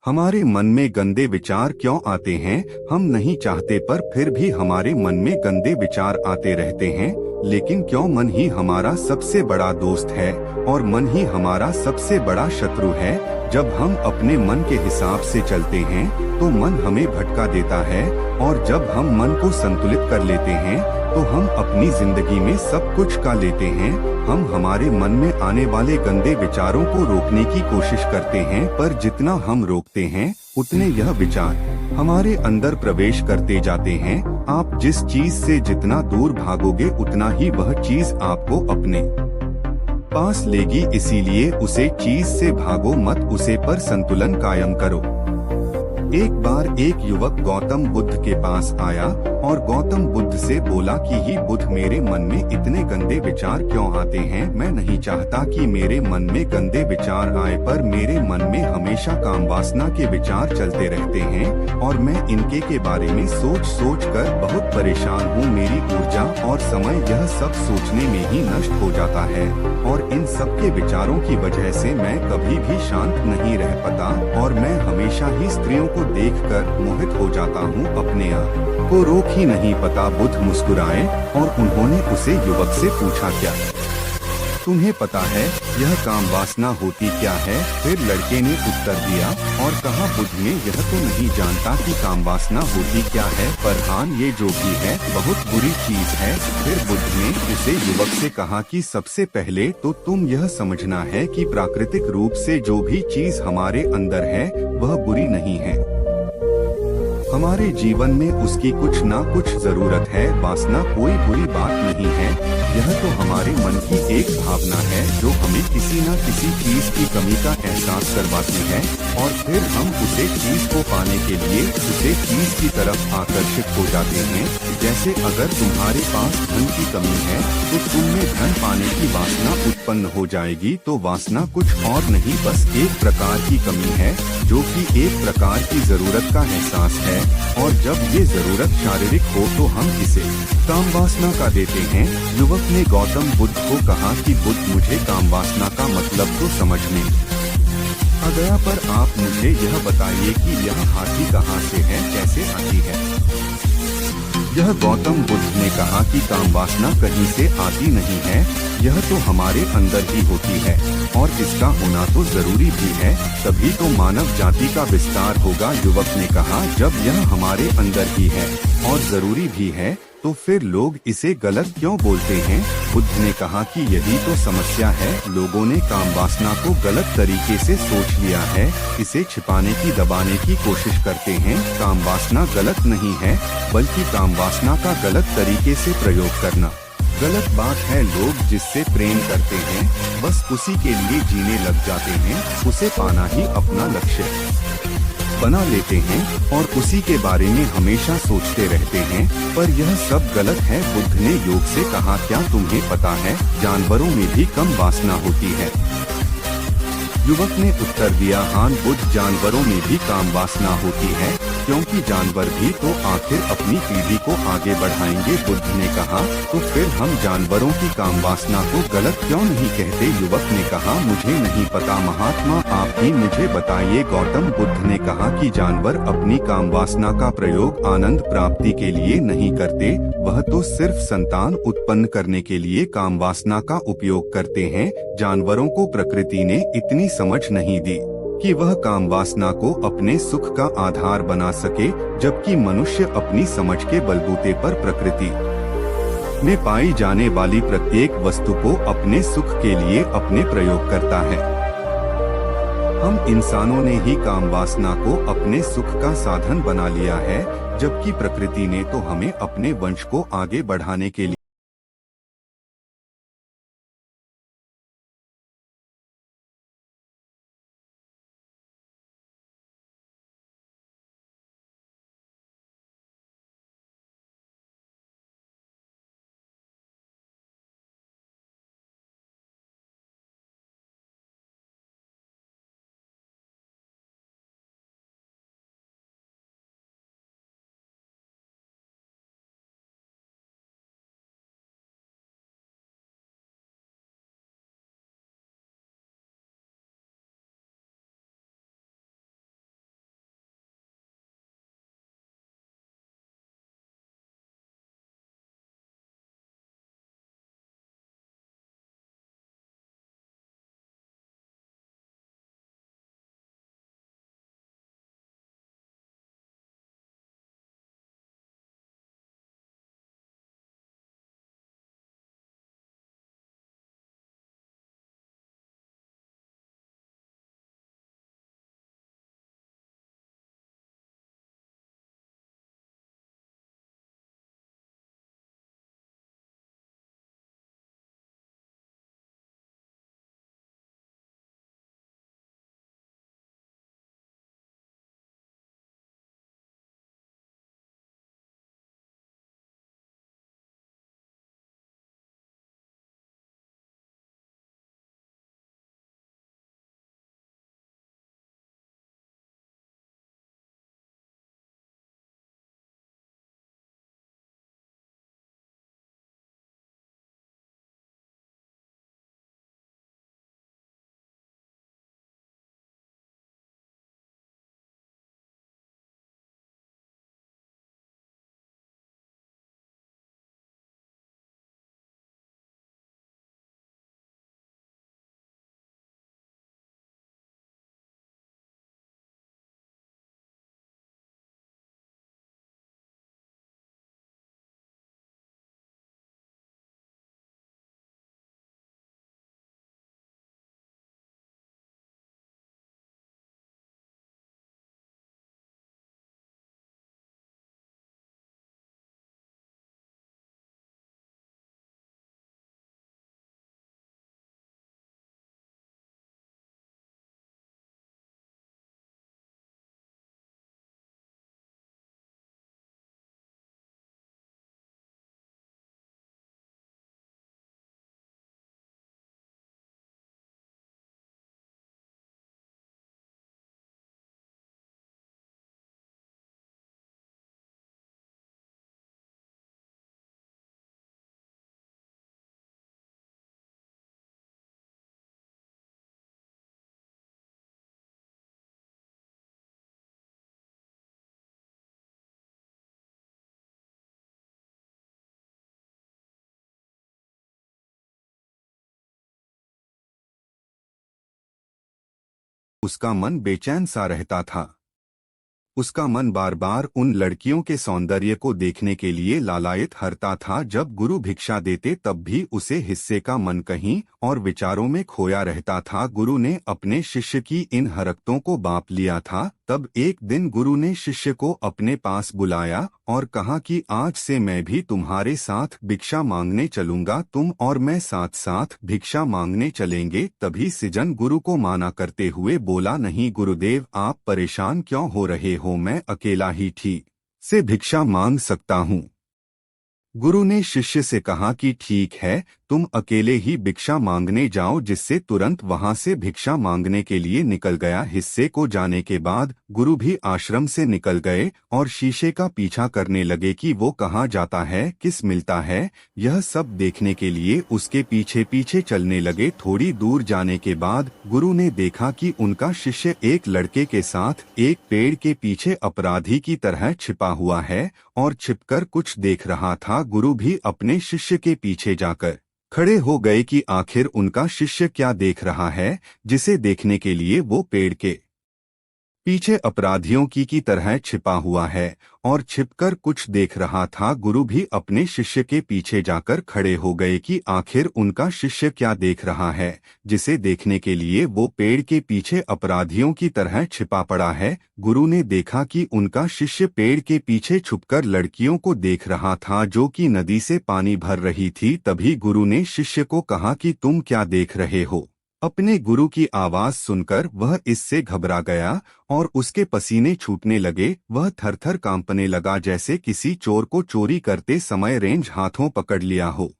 हमारे मन में गंदे विचार क्यों आते हैं? हम नहीं चाहते पर फिर भी हमारे मन में गंदे विचार आते रहते हैं। लेकिन क्यों मन ही हमारा सबसे बड़ा दोस्त है और मन ही हमारा सबसे बड़ा शत्रु है? जब हम अपने मन के हिसाब से चलते हैं तो मन हमें भटका देता है, और जब हम मन को संतुलित कर लेते हैं तो हम अपनी जिंदगी में सब कुछ का लेते हैं। हम हमारे मन में आने वाले गंदे विचारों को रोकने की कोशिश करते हैं, पर जितना हम रोकते हैं उतने यह विचार हमारे अंदर प्रवेश करते जाते हैं। आप जिस चीज से जितना दूर भागोगे उतना ही वह चीज आपको अपने पास लेगी। इसीलिए उसे चीज से भागो मत, उसे पर संतुलन कायम करो। एक बार एक युवक गौतम बुद्ध के पास आया और गौतम बुद्ध से बोला कि ही बुद्ध, मेरे मन में इतने गंदे विचार क्यों आते हैं? मैं नहीं चाहता कि मेरे मन में गंदे विचार आए, पर मेरे मन में हमेशा काम वासना के विचार चलते रहते हैं और मैं इनके के बारे में सोच सोच कर बहुत परेशान हूँ। मेरी ऊर्जा और समय यह सब सोचने में ही नष्ट हो जाता है और इन सब के विचारों की वजह से मैं कभी भी शांत नहीं रह पाता और मैं हमेशा ही स्त्रियों को देखकर मोहित हो जाता हूँ। अपने आप को रोक ही नहीं पता। बुद्ध मुस्कुराए और उन्होंने उसे युवक से पूछा, क्या तुम्हें पता है यह काम वासना होती क्या है? फिर लड़के ने उत्तर दिया और कहा, बुद्ध ने यह तो नहीं जानता कि काम वासना होती क्या है, पर हाँ ये जो भी है बहुत बुरी चीज है। फिर बुद्ध ने उसे युवक से कहा कि सबसे पहले तो तुम यह समझना है कि प्राकृतिक रूप से जो भी चीज हमारे अंदर है वह बुरी नहीं है। हमारे जीवन में उसकी कुछ ना कुछ जरूरत है। वासना कोई बुरी बात नहीं है, यह तो हमारे मन की एक भावना है जो हमें किसी न किसी चीज की कमी का एहसास करवाती है और फिर हम उसे चीज को पाने के लिए उसे चीज की तरफ आकर्षित हो जाते हैं। जैसे अगर तुम्हारे पास धन की कमी है तो तुमने धन पाने की वासना उत्पन्न हो जाएगी। तो वासना कुछ और नहीं, बस एक प्रकार की कमी है जो कि एक प्रकार की जरूरत का एहसास है, और जब ये जरूरत शारीरिक हो तो हम इसे काम वासना का देते हैं। युवक ने गौतम बुद्ध को कहा कि बुद्ध, मुझे काम वासना का मतलब तो समझ में आ गया, पर आप मुझे यह बताइए कि यह हाथी कहाँ से है, कैसे आती है? यह गौतम बुद्ध ने कहा कि काम वासना कहीं से आती नहीं है, यह तो हमारे अंदर ही होती है और इसका होना तो जरूरी भी है, तभी तो मानव जाति का विस्तार होगा। युवक ने कहा, जब यह हमारे अंदर ही है और जरूरी भी है तो फिर लोग इसे गलत क्यों बोलते हैं? बुद्ध ने कहा कि यही तो समस्या है, लोगों ने काम वासना को गलत तरीके से सोच लिया है, इसे छिपाने की दबाने की कोशिश करते हैं। काम वासना गलत नहीं है, बल्कि काम वासना का गलत तरीके से प्रयोग करना गलत बात है। लोग जिससे प्रेम करते हैं बस उसी के लिए जीने लग जाते हैं, उसे पाना ही अपना लक्ष्य बना लेते हैं और उसी के बारे में हमेशा सोचते रहते हैं, पर यह सब गलत है। बुद्ध ने योग से कहा, क्या तुम्हें पता है जानवरों में भी कम वासना होती है? युवक ने उत्तर दिया, हाँ बुद्ध, जानवरों में भी काम वासना होती है, क्योंकि जानवर भी तो आखिर अपनी पीढ़ी को आगे बढ़ाएंगे। बुद्ध ने कहा, तो फिर हम जानवरों की काम वासना को गलत क्यों नहीं कहते? युवक ने कहा, मुझे नहीं पता महात्मा, आप ही मुझे बताइए। गौतम बुद्ध ने कहा कि जानवर अपनी काम वासना का प्रयोग आनंद प्राप्ति के लिए नहीं करते, वह तो सिर्फ संतान उत्पन्न करने के लिए काम वासना का उपयोग करते हैं। जानवरों को प्रकृति ने इतनी समझ नहीं दी कि वह काम वासना को अपने सुख का आधार बना सके, जबकि मनुष्य अपनी समझ के बलबूते पर प्रकृति में पाई जाने वाली प्रत्येक वस्तु को अपने सुख के लिए अपने प्रयोग करता है। हम इंसानों ने ही काम वासना को अपने सुख का साधन बना लिया है, जबकि प्रकृति ने तो हमें अपने वंश को आगे बढ़ाने के लिए उसका मन बेचैन सा रहता था। उसका मन बार बार उन लड़कियों के सौंदर्य को देखने के लिए लालायित हरता था। जब गुरु भिक्षा देते तब भी उसे हिस्से का मन कहीं और विचारों में खोया रहता था। गुरु ने अपने शिष्य की इन हरकतों को बांप लिया था। तब एक दिन गुरु ने शिष्य को अपने पास बुलाया और कहा कि आज से मैं भी तुम्हारे साथ भिक्षा मांगने चलूंगा। तुम और मैं साथ साथ भिक्षा मांगने चलेंगे। तभी सृजन गुरु को माना करते हुए बोला, नहीं गुरुदेव, आप परेशान क्यों हो रहे हो, मैं अकेला ही ठीक से भिक्षा मांग सकता हूँ। गुरु ने शिष्य से कहा कि ठीक है, तुम अकेले ही भिक्षा मांगने जाओ। जिससे तुरंत वहां से भिक्षा मांगने के लिए निकल गया। हिस्से को जाने के बाद गुरु भी आश्रम से निकल गए और शीशे का पीछा करने लगे कि वो कहाँ जाता है, किस मिलता है। यह सब देखने के लिए उसके पीछे पीछे चलने लगे। थोड़ी दूर जाने के बाद गुरु ने देखा कि उनका शिष्य एक लड़के के साथ एक पेड़ के पीछे अपराधी की तरह छिपा हुआ है और छिपकर कुछ देख रहा था। गुरु भी अपने शिष्य के पीछे जाकर खड़े हो गए कि आखिर उनका शिष्य क्या देख रहा है, जिसे देखने के लिए वो पेड़ के पीछे अपराधियों की तरह छिपा हुआ है और छिपकर कुछ देख रहा था। गुरु भी अपने शिष्य के पीछे जाकर खड़े हो गए कि आखिर उनका शिष्य क्या देख रहा है, जिसे देखने के लिए वो पेड़ के पीछे अपराधियों की तरह छिपा पड़ा है। गुरु ने देखा कि उनका शिष्य पेड़ के पीछे छुपकर लड़कियों को देख रहा था जो कि नदी से पानी भर रही थी। तभी गुरु ने शिष्य को कहा कि तुम क्या देख रहे हो। अपने गुरु की आवाज सुनकर वह इससे घबरा गया और उसके पसीने छूटने लगे। वह थरथर कांपने लगा जैसे किसी चोर को चोरी करते समय रेंज हाथों पकड़ लिया हो।